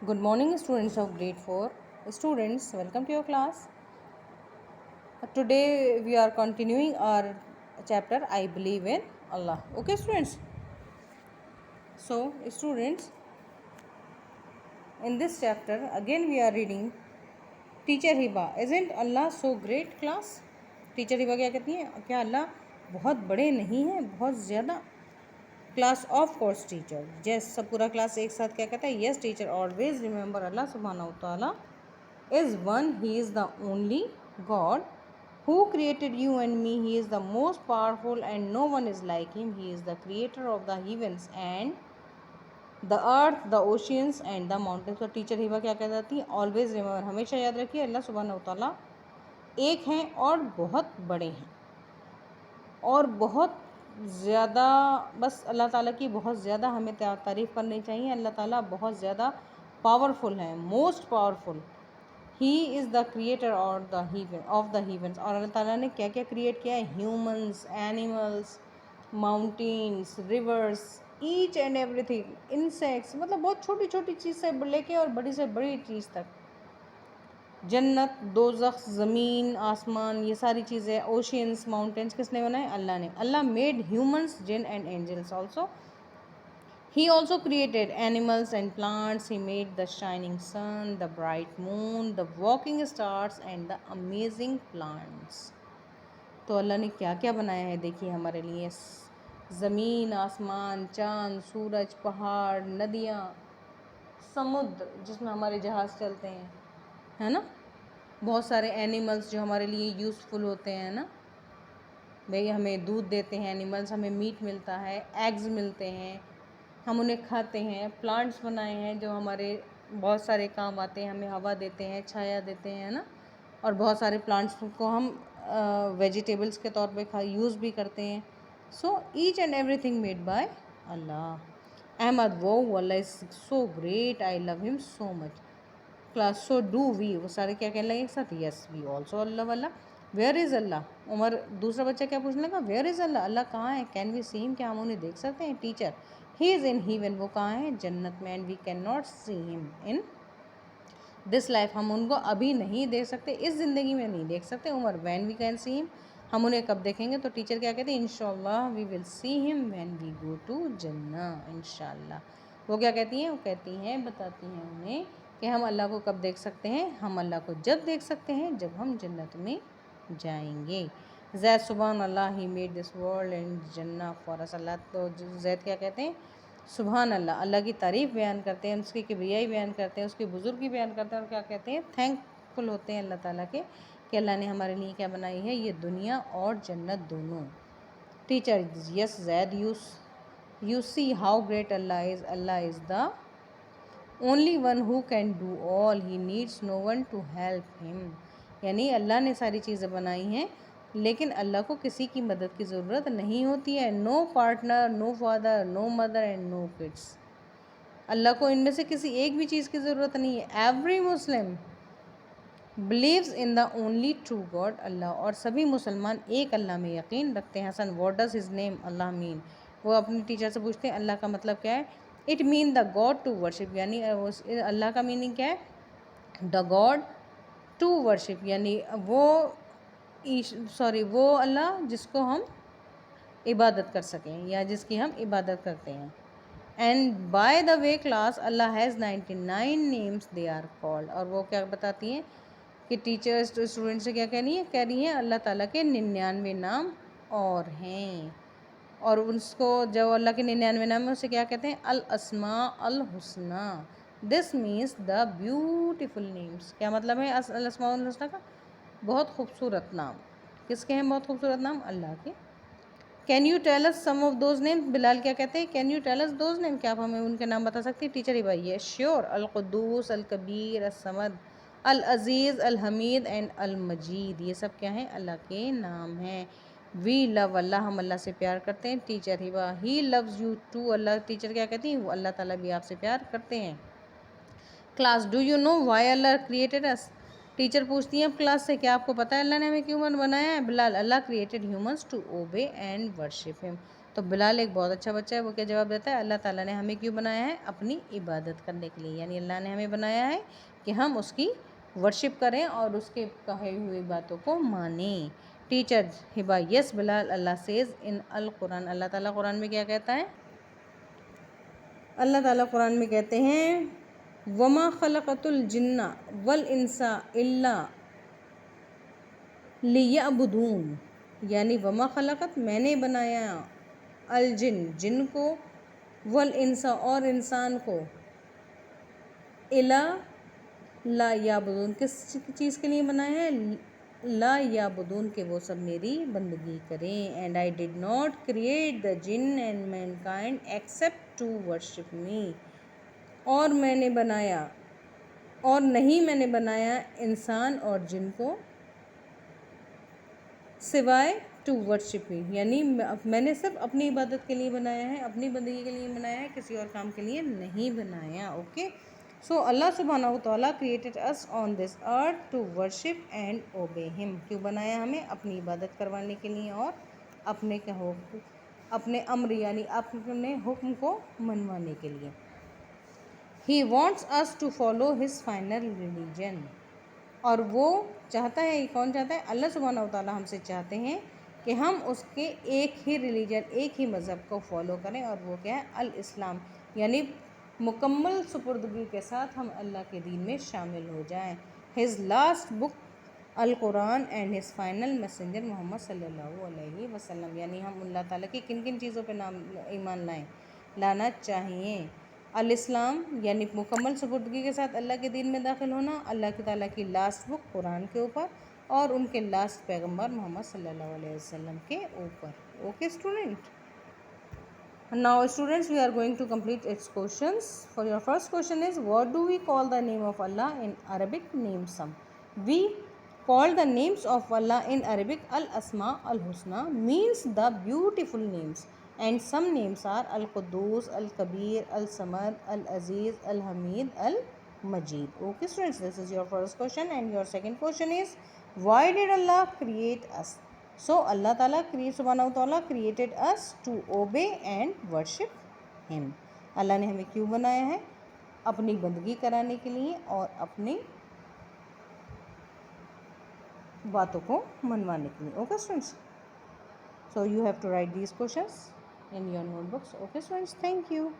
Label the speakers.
Speaker 1: Good morning, students of grade 4. Students, welcome to your class. Today we are continuing our chapter I Believe in Allah. Okay, students? So, students, in this chapter again we are reading Teacher Hiba. Isn't Allah so great, class? Teacher Hiba क्या कहती हैं? क्या अल्लाह बहुत बड़े नहीं हैं, बहुत ज़्यादा? क्लास ऑफ कोर्स टीचर, जैस सब पूरा क्लास एक साथ क्या कहता है? यस टीचर, ऑलवेज रिमेंबर अल्लाह सुब्हानहू तआला is one. He is the only God who created you and me. He is the most powerful and no one is like him. He is the creator of the heavens and the earth, the oceans and the mountains. तो teacher Hiba क्या कह जाती है? Always remember, हमेशा याद रखिए अल्लाह सुब्हानहू तआला एक हैं और बहुत बड़े हैं और बहुत ज़्यादा, बस अल्लाह ताला की बहुत ज़्यादा हमें तारीफ़ करनी चाहिए. अल्लाह ताला बहुत ज़्यादा पावरफुल हैं, most powerful. He is the creator और ऑफ द हीवेंस. और अल्लाह ताला ने क्या क्या क्रिएट किया है? Humans, animals, mountains, reverse, each and everything, insects, मतलब बहुत छोटी छोटी चीज़ से लेके और बड़ी से बड़ी चीज़ तक. जन्नत, दोज़ख, ज़मीन, आसमान, ये सारी चीज़ें, ओशियंस, माउंटेन्स किसने बनाए? अल्लाह ने. अल्लाह मेड ह्यूमंस, जिन and angels also. He also created animals and plants. He made the shining sun, the bright moon, the walking stars and the amazing plants. तो अल्लाह ने क्या क्या बनाया है देखिए हमारे लिए. ज़मीन, आसमान, चाँद, सूरज, पहाड़, नदियाँ, समुद्र जिसमें हमारे जहाज़ चलते हैं, है ना. बहुत सारे एनिमल्स जो हमारे लिए यूज़फुल होते हैं ना, भाई हमें दूध देते हैं एनिमल्स, हमें मीट मिलता है, एग्स मिलते हैं, हम उन्हें खाते हैं. प्लांट्स बनाए हैं जो हमारे बहुत सारे काम आते हैं, हमें हवा देते हैं, छाया देते हैं ना. और बहुत सारे प्लांट्स को हम वेजिटेबल्स के तौर पे यूज़ भी करते हैं. So each and everything made by Allah. Ahmad वो Allah is so great, I love him so much. Class so do we, वो सारे क्या कहने लगे एक साथ? यस वी ऑल्सो अल्लाह वाला. वेयर इज़ अल्लाह? उमर दूसरा बच्चा क्या पूछने लगा? वेयर इज़ अल्लाह? अल्लाह कहाँ है? Can we see him? क्या हम उन्हें देख सकते हैं? Teacher, he is in heaven, वो कहाँ है? जन्नत में. And we can not see him in this life, हम उनको अभी नहीं देख सकते, इस ज़िंदगी में नहीं देख सकते. Umar, when we can see him, हम उन्हें कब देखेंगे? तो टीचर क्या कहते हैं? इंशाल्लाह we will see him when we go to jannat. इंशाल्लाह. वो क्या कहती हैं? वो कहती हैं, बताती हैं उन्हें कि हम अल्लाह को कब देख सकते हैं? हम अल्लाह को जब देख सकते हैं जब हम जन्नत में जाएंगे. जैद, सुबहान अल्लाह, he made this world and जन्नत फॉर अस. अल्लाह, तो जैद क्या कहते हैं? सुबहान अल्लाह, अल्लाह की तारीफ़ बयान करते हैं, उसकी किबरियाई बयान करते हैं, उसकी बुज़ुर्गी बयान करते हैं. और क्या कहते हैं? थैंकफुल होते हैं अल्लाह ताला के कि अल्लाह ने हमारे लिए क्या बनाई है? ये दुनिया और जन्नत दोनों. Teacher, yes Zaid, you see how great Allah is. Allah is the only one who can do all, he needs no one to help him. यानी अल्लाह ने सारी चीज़ें बनाई हैं लेकिन अल्लाह को किसी की मदद की ज़रूरत नहीं होती है. No partner, no father, no mother and no kids. Allah को इनमें से किसी एक भी चीज़ की ज़रूरत नहीं है. Every Muslim believes in the only true god Allah. और सभी मुसलमान एक अल्लाह में यकीन रखते हैं. Hasan, what does his name Allah mean? वो अपनी टीचर से पूछते हैं अल्लाह का मतलब क्या है? It mean the god to worship, यानी अल्लाह का मीनिंग क्या है? द गॉड टू वर्शिप, यानी वो अल्लाह जिसको हम इबादत कर सकें या जिसकी हम इबादत करते हैं. And by the way class, Allah has 99 names they are called. और वो क्या बताती हैं कि टीचर्स तो स्टूडेंट से क्या कह रही हैं? कह रही हैं अल्लाह ताला के 99 नाम और हैं. और उसको जो अल्लाह के 99 नाम है उसे क्या कहते हैं? अल अस्मा अल हुस्ना. This means the beautiful names. क्या मतलब है अल अस्मा अल हुस्ना का? बहुत खूबसूरत नाम. किसके हैं बहुत खूबसूरत नाम? अल्लाह के. Can you tell us some of those name? Bilal क्या कहते हैं? Can you tell us those name, क्या आप हमें उनके नाम बता सकती हैं? टीचर ही भाई है श्योर. अल क़ुद्दूस, अल कबीर, अल समद, अल अज़ीज़, अल हमीद एंड अल मजीद. ये सब क्या हैं? अल्लाह के नाम हैं. वी लव अल्लाह, हम अल्लाह से प्यार करते हैं. Teacher Hiba, he loves you too Allah. Teacher क्या कहती हैं? वो अल्लाह ताला भी आपसे प्यार करते हैं. Class, do you know why Allah created us? Teacher पूछती हैं क्लास से, क्या आपको पता है अल्लाह ने हमें क्यों बनाया है? Bilal, Allah created humans to obey and worship him. تو بلال ایک بہت اچھا بچہ ہے. وہ کیا جواب دیتا ہے؟ اللہ تعالیٰ نے ہمیں کیوں بنایا ہے؟ اپنی عبادت کرنے کے لیے. یعنی اللہ نے ہمیں بنایا ہے کہ ہم اس کی ورشپ کریں اور اس کے کہے ہوئی باتوں کو مانیں. ٹیچر ہبا: یس بلال، اللہ سیز ان القرآن. اللہ تعالیٰ قرآن میں کیا کہتا ہے؟ اللہ تعالیٰ قرآن میں کہتے ہیں وَمَا خَلَقَتُ الْجِنَّ وَالْإِنسَ إِلَّا لِيَعْبُدُونَ. یعنی وما خلقت، میں نے بنایا، الجن، جن کو، والانس، اور انسان کو، الا لا یعبدون، کس چیز کے لیے بنایا ہے؟ لا یعبدون، کہ وہ سب میری بندگی کریں. And I did not create the jinn and mankind except to worship me. اور میں نے بنایا، اور نہیں میں نے بنایا انسان اور جن کو سوائے ٹو ورشپ می. یعنی میں نے صرف اپنی عبادت کے لیے بنایا ہے، اپنی بندگی کے لیے بنایا ہے، کسی اور کام کے لیے نہیں بنایا. اوکے. سو اللہ سبحانہ وتعالیٰ created us on this earth to worship and obey him. کیوں بنایا ہمیں؟ اپنی عبادت کروانے کے لیے اور اپنے امر یعنی اپنے حکم کو منوانے کے لیے. He wants us to follow his final religion. اور وہ چاہتا ہے، کون چاہتا ہے؟ اللہ سبحانہ وتعالیٰ ہم سے چاہتے ہیں کہ ہم اس کے ایک ہی ریلیجن، ایک ہی مذہب کو فالو کریں، اور وہ کیا ہے؟ الاسلام. یعنی مکمل سپردگی کے ساتھ ہم اللہ کے دین میں شامل ہو جائیں. His last book القرآن اینڈ his final messenger محمد صلی اللہ علیہ وسلم. یعنی ہم اللہ تعالیٰ کی کن کن چیزوں پہ ایمان لانا چاہیے؟ الاسلام یعنی مکمل سپردگی کے ساتھ اللہ کے دین میں داخل ہونا، اللہ تعالیٰ کی لاسٹ بک قرآن کے اوپر، اور ان کے لاسٹ پیغمبر محمد صلی اللہ علیہ وسلم کے اوپر. Okay student. Now students, we are going to complete its questions. For your first question is, what do we call the name of Allah in Arabic? Name some. We call the names of Allah in Arabic al-Asma al-Husna, means the beautiful names. And some names are Al-Quddus, Al-Kabir, Al-Samad, Al-Aziz, Al-Hamid, Al-Majid. Okay students, this is your first question. And your second question is, why did Allah create us? So Allah Ta'ala subhanahu wa ta'ala created us to obey and worship him. اللہ نے ہمیں کیوں بنایا ہے؟ اپنی بندگی کرانے کے لیے اور اپنی باتوں کو منوانے کے لیے. Okay students, so you have to write these questions in your notebooks. Okay students, thank you.